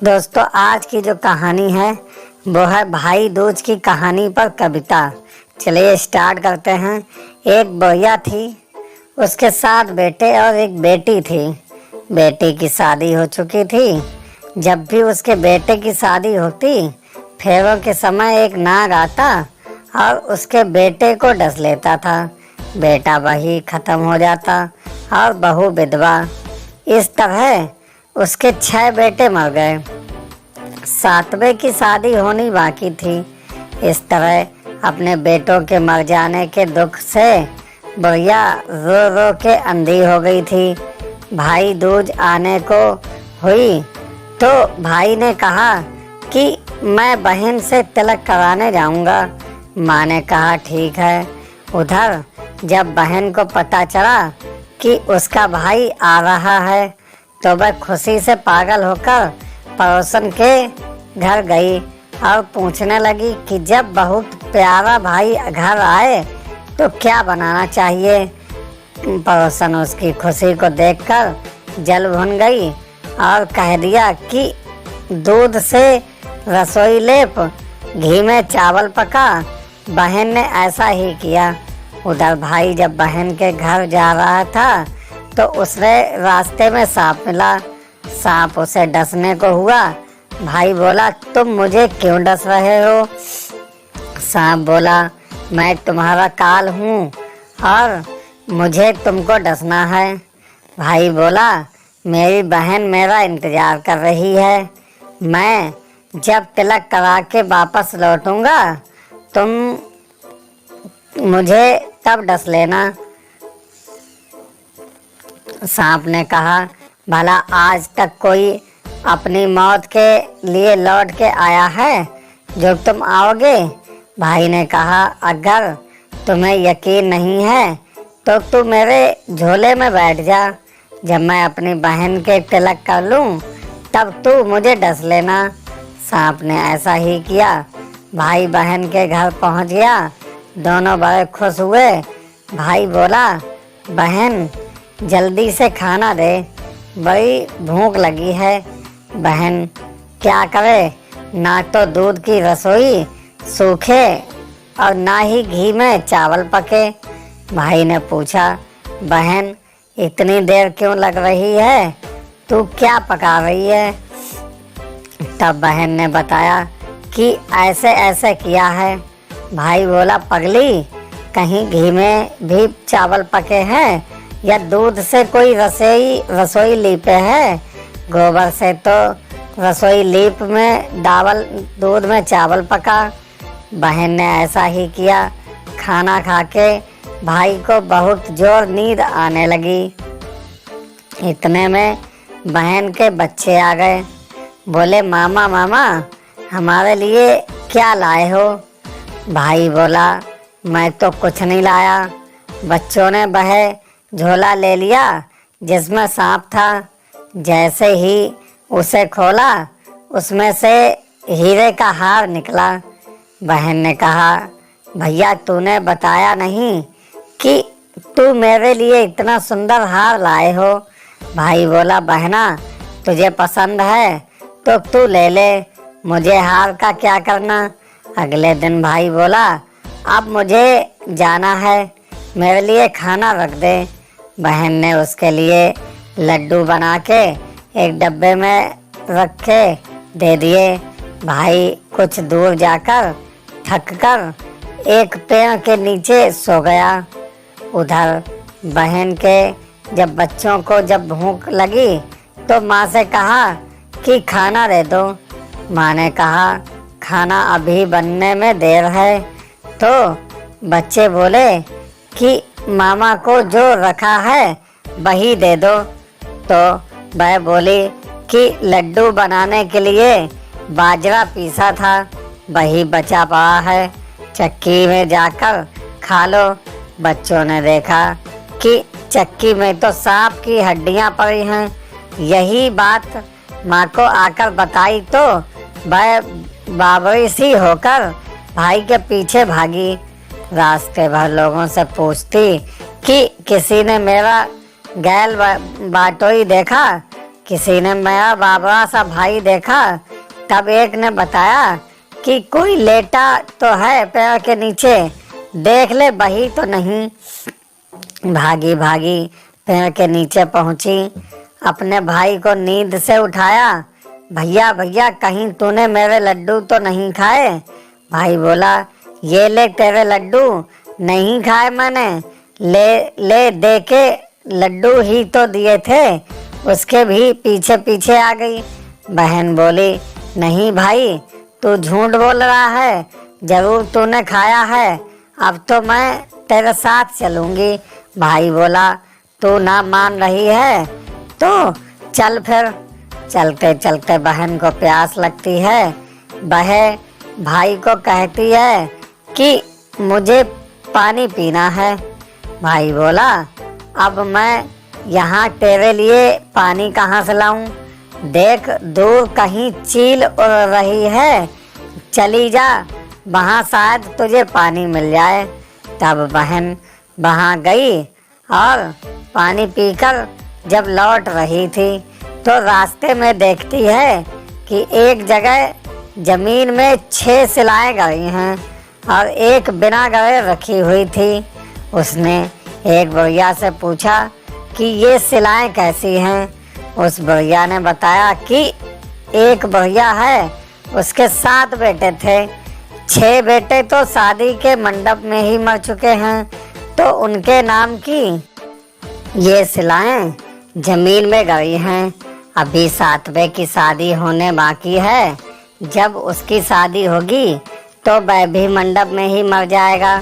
दोस्तों, आज की जो कहानी है वो है भाई दूज की कहानी पर कविता। चलिए स्टार्ट करते हैं। एक बुढ़िया थी, उसके 7 बेटे और एक बेटी थी। बेटी की शादी हो चुकी थी। जब भी उसके बेटे की शादी होती, फेरों के समय एक नाग आता और उसके बेटे को डस लेता था। बेटा वही खत्म हो जाता और बहू विधवा। इस तरह उसके 6 बेटे मर गए। 7वें की शादी होनी बाकी थी। इस तरह अपने बेटों के मर जाने के दुख से बुढ़िया रो रो के अंधी हो गई थी। भाई दूज आने को हुई तो भाई ने कहा कि मैं बहन से तिलक कराने जाऊंगा। माँ ने कहा ठीक है। उधर जब बहन को पता चला कि उसका भाई आ रहा है तो वह खुशी से पागल होकर पड़ोसन के घर गई और पूछने लगी कि जब बहुत प्यारा भाई घर आए तो क्या बनाना चाहिए। पड़ोसन उसकी खुशी को देखकर जल भुन गई और कह दिया कि दूध से रसोई लेप, घी में चावल पका। बहन ने ऐसा ही किया। उधर भाई जब बहन के घर जा रहा था तो उसने रास्ते में सांप मिला। सांप उसे डसने को हुआ। भाई बोला, तुम मुझे क्यों डस रहे हो? सांप बोला, मैं तुम्हारा काल हूँ और मुझे तुमको डसना है। भाई बोला, मेरी बहन मेरा इंतजार कर रही है। मैं जब तिलक करा के वापस लौटूंगा तुम मुझे तब डस लेना। सांप ने कहा, भला आज तक कोई अपनी मौत के लिए लौट के आया है जो तुम आओगे? भाई ने कहा, अगर तुम्हें यकीन नहीं है तो तू मेरे झोले में बैठ जा। जब मैं अपनी बहन के तिलक कर लूं तब तू मुझे डस लेना। सांप ने ऐसा ही किया। भाई बहन के घर पहुंच गया। दोनों बड़े खुश हुए। भाई बोला, बहन जल्दी से खाना दे, बड़ी भूख लगी है। बहन क्या करे, ना तो दूध की रसोई सूखे और ना ही घी में चावल पके। भाई ने पूछा, बहन इतनी देर क्यों लग रही है, तू क्या पका रही है? तब बहन ने बताया कि ऐसे ऐसे किया है। भाई बोला, पगली, कहीं घी में भी चावल पके हैं या दूध से कोई रसोई लीपे है? गोबर से तो रसोई लीप में डावल, दूध में चावल पका। बहन ने ऐसा ही किया। खाना खा के भाई को बहुत जोर नींद आने लगी। इतने में बहन के बच्चे आ गए। बोले, मामा मामा हमारे लिए क्या लाए हो? भाई बोला, मैं तो कुछ नहीं लाया। बच्चों ने वह झोला ले लिया जिसमें सांप था। जैसे ही उसे खोला उसमें से हीरे का हार निकला। बहन ने कहा, भैया तूने बताया नहीं कि तू मेरे लिए इतना सुंदर हार लाए हो। भाई बोला, बहना तुझे पसंद है तो तू ले ले, मुझे हार का क्या करना। अगले दिन भाई बोला, अब मुझे जाना है, मेरे लिए खाना रख दे। बहन ने उसके लिए लड्डू बना के एक डब्बे में रख के दे दिए। भाई कुछ दूर जाकर थक कर एक पेड़ के नीचे सो गया। उधर बहन के जब बच्चों को जब भूख लगी तो माँ से कहा कि खाना दे दो। माँ ने कहा, खाना अभी बनने में देर है। तो बच्चे बोले कि मामा को जो रखा है वही दे दो। तो वह बोली कि लड्डू बनाने के लिए बाजरा पीसा था, वही बचा पड़ा है, चक्की में जाकर खा लो। बच्चों ने देखा कि चक्की में तो सांप की हड्डियां पड़ी हैं। यही बात माँ को आकर बताई तो वह बाबरी सी होकर भाई के पीछे भागी। रास्ते भर लोगों से पूछती कि किसी ने मेरा गैल बाटोई देखा किसी ने मेरा बाबरा सा भाई देखा। तब एक ने बताया कि कोई लेटा तो है पेड़ के नीचे, देख ले वही तो नहीं। भागी भागी पेड़ के नीचे पहुंची, अपने भाई को नींद से उठाया। भैया भैया कहीं तूने मेरे लड्डू तो नहीं खाए? भाई बोला, ये ले तेरे लड्डू। नहीं खाए मैंने, ले ले दे के लड्डू ही तो दिए थे। उसके भी पीछे पीछे आ गई। बहन बोली, नहीं भाई तू झूठ बोल रहा है, जरूर तूने खाया है, अब तो मैं तेरे साथ चलूंगी। भाई बोला, तू ना मान रही है तो चल फिर। चलते चलते बहन को प्यास लगती है। वह भाई को कहती है कि मुझे पानी पीना है। भाई बोला, अब मैं यहाँ तेरे लिए पानी कहाँ से लाऊं? देख दूर कहीं चील उड़ रही है, चली जा, वहाँ शायद तुझे पानी मिल जाए। तब बहन वहाँ गई और पानी पीकर जब लौट रही थी तो रास्ते में देखती है कि एक जगह जमीन में 6 सिलाएं गई हैं और एक बिना गए रखी हुई थी। उसने एक बुढ़िया से पूछा कि ये सिलाएं कैसी हैं? उस बुढ़िया ने बताया कि एक बुढ़िया है, उसके 7 बेटे थे, 6 बेटे तो शादी के मंडप में ही मर चुके हैं, तो उनके नाम की ये सिलाएं जमीन में गई हैं। अभी 7वें की शादी होने बाकी है, जब उसकी शादी होगी तो वह भी मंडप में ही मर जाएगा,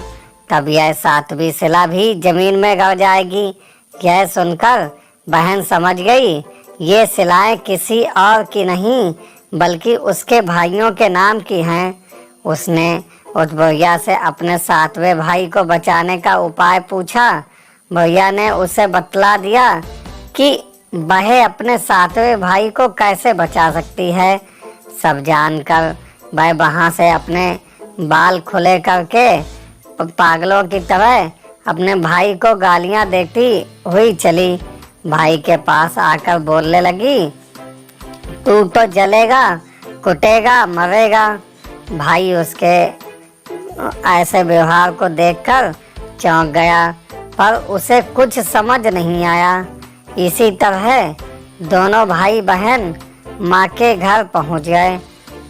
तब यह 7वीं सिला भी जमीन में गिर जाएगी। यह सुनकर बहन समझ गई ये सिलाएं किसी और की नहीं बल्कि उसके भाइयों के नाम की हैं। उसने उस बुढ़िया से अपने 7वें भाई को बचाने का उपाय पूछा। बुढ़िया ने उसे बतला दिया कि वह अपने 7वें भाई को कैसे बचा सकती है। सब जानकर वह वहाँ से अपने बाल खुले करके पागलों की तरह अपने भाई को गालियाँ देती हुई चली। भाई के पास आकर बोलने लगी, तू तो जलेगा, कुटेगा, मरेगा। भाई उसके ऐसे व्यवहार को देखकर चौंक गया, पर उसे कुछ समझ नहीं आया। इसी तरह दोनों भाई बहन माँ के घर पहुँच गए।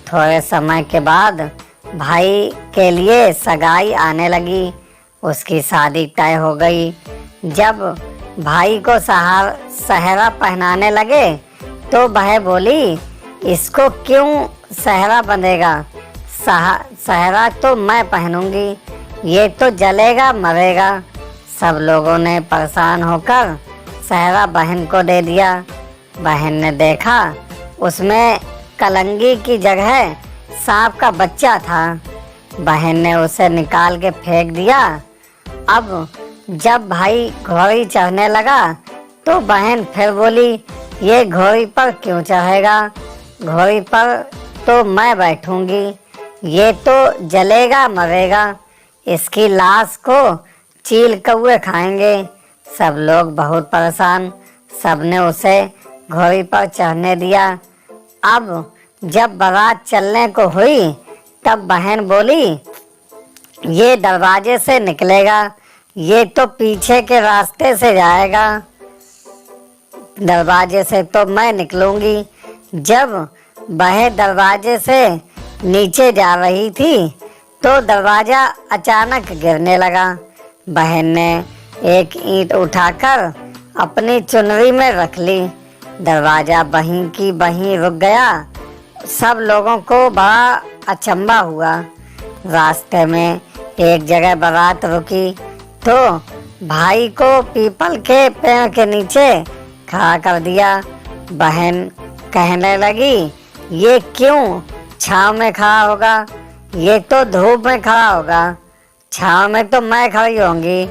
थोड़े समय के बाद भाई के लिए सगाई आने लगी। उसकी शादी तय हो गई। जब भाई को सहरा पहनाने लगे तो वह बोली, इसको क्यों सहरा बंधेगा? सहरा तो मैं पहनूंगी, ये तो जलेगा मरेगा। सब लोगों ने परेशान होकर सहरा बहन को दे दिया। बहन ने देखा उसमें कलंगी की जगह सांप का बच्चा था। बहन ने उसे निकाल के फेंक दिया। अब जब भाई घोड़ी चढ़ने लगा तो बहन फिर बोली, ये घोड़ी पर क्यों चढ़ेगा? घोड़ी पर तो मैं बैठूंगी, ये तो जलेगा मरेगा, इसकी लाश को चील कौवे खाएंगे। सब लोग बहुत परेशान, सबने उसे घोड़ी पर चढ़ने दिया। अब जब बारात चलने को हुई तब बहन बोली, ये दरवाजे से निकलेगा, ये तो पीछे के रास्ते से जाएगा, दरवाजे से तो मैं निकलूंगी। जब वह दरवाजे से नीचे जा रही थी तो दरवाजा अचानक गिरने लगा। बहन ने एक ईंट उठाकर अपनी चुनरी में रख ली। दरवाजा वहीं की वहीं रुक गया। सब लोगों को बड़ा अचंभा हुआ। रास्ते में एक जगह बारात रुकी तो भाई को पीपल के पेड़ के नीचे खड़ा कर दिया। बहन कहने लगी, ये क्यों छांव में खड़ा होगा? ये तो धूप में खड़ा होगा, छांव में तो मैं खड़ी होंगी।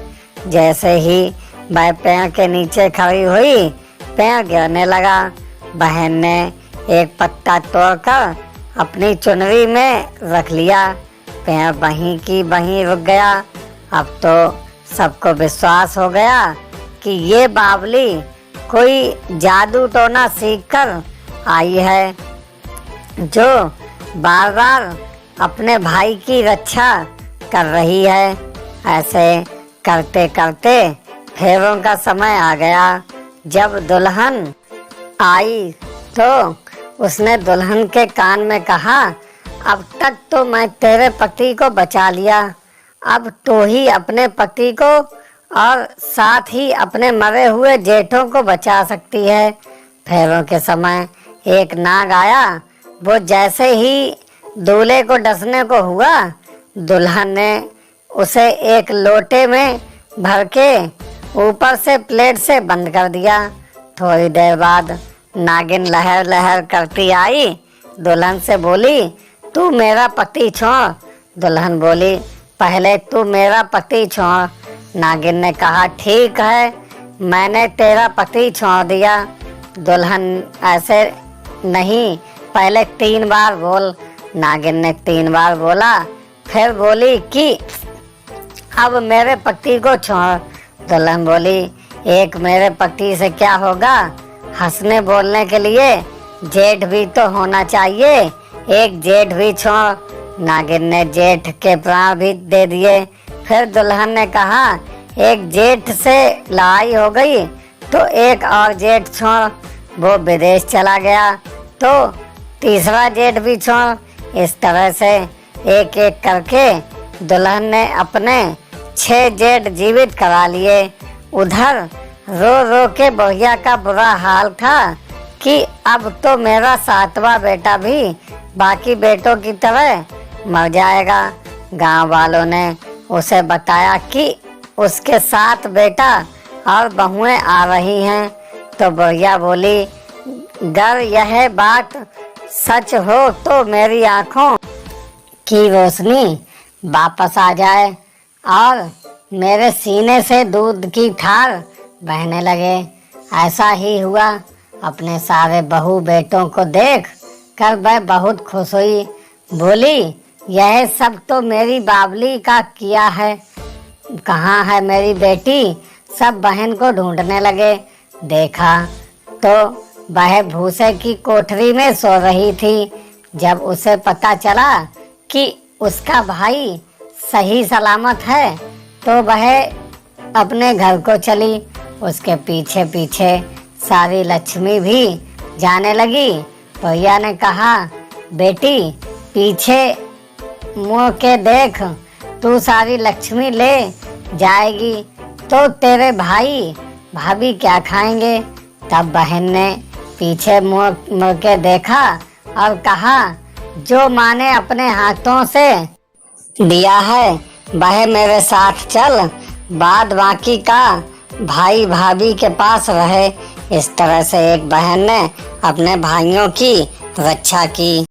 जैसे ही वह पेड़ के नीचे खड़ी हुई, पेड़ गिरने लगा। बहन ने एक पत्ता तोड़कर अपनी चुनरी में रख लिया। पेड़ वहीं की वहीं रुक गया। अब तो सबको विश्वास हो गया कि ये बावली कोई जादू टोना सीख कर आई है, जो बार बार अपने भाई की रक्षा कर रही है। ऐसे करते करते फेरों का समय आ गया। जब दुल्हन आई तो उसने दुल्हन के कान में कहा, अब तक तो मैं तेरे पति को बचा लिया, अब तू ही अपने पति को और साथ ही अपने मरे हुए जेठों को बचा सकती है। फेरों के समय एक नाग आया। वो जैसे ही दूल्हे को डसने को हुआ, दुल्हन ने उसे एक लोटे में भर के ऊपर से प्लेट से बंद कर दिया। थोड़ी देर बाद नागिन लहर लहर करती आई, दुल्हन से बोली, तू मेरा पति छोड़। दुल्हन बोली, पहले तू मेरा पति छोड़। नागिन ने कहा, ठीक है, मैंने तेरा पति छोड़ दिया। दुल्हन, ऐसे नहीं, पहले 3 बार बोल। नागिन ने 3 बार बोला। फिर बोली कि अब मेरे पति को छोड़। दुल्हन बोली, एक मेरे पति से क्या होगा, हंसने बोलने के लिए जेठ भी तो होना चाहिए, एक जेठ भी छोड़। नागिन ने जेठ के प्राण भी दे दिए। फिर दुल्हन ने कहा, एक जेठ से लड़ाई हो गई तो एक और जेठ छोड़। वो विदेश चला गया तो तीसरा जेठ भी छोड़। इस तरह से एक एक करके दुल्हन ने अपने 6 जेठ जीवित करा लिए। उधर रो रो के बुढ़िया का बुरा हाल था कि अब तो मेरा 7वां बेटा भी बाकी बेटों की तरह मर जाएगा। गांव वालों ने उसे बताया कि उसके 7 बेटा और बहुएं आ रही हैं। तो बुढ़िया बोली, अगर यह बात सच हो तो मेरी आंखों की रोशनी वापस आ जाए और मेरे सीने से दूध की धार बहने लगे। ऐसा ही हुआ। अपने सारे बहू बेटों को देख कर वह बहुत खुश हुई। बोली, यह सब तो मेरी बाबली का किया है, कहाँ है मेरी बेटी। सब बहन को ढूंढने लगे। देखा तो वह भूसे की कोठरी में सो रही थी। जब उसे पता चला कि उसका भाई सही सलामत है तो वह अपने घर को चली। उसके पीछे पीछे सारी लक्ष्मी भी जाने लगी। भैया ने कहा, बेटी पीछे मुँह के देख, तू सारी लक्ष्मी ले जाएगी तो तेरे भाई भाभी क्या खाएंगे। तब बहन ने पीछे मुँह के देखा और कहा, जो माँ ने अपने हाथों से दिया है वह मेरे साथ चल, बाद बाकी का भाई भाभी के पास रहे। इस तरह से एक बहन ने अपने भाइयों की रक्षा की।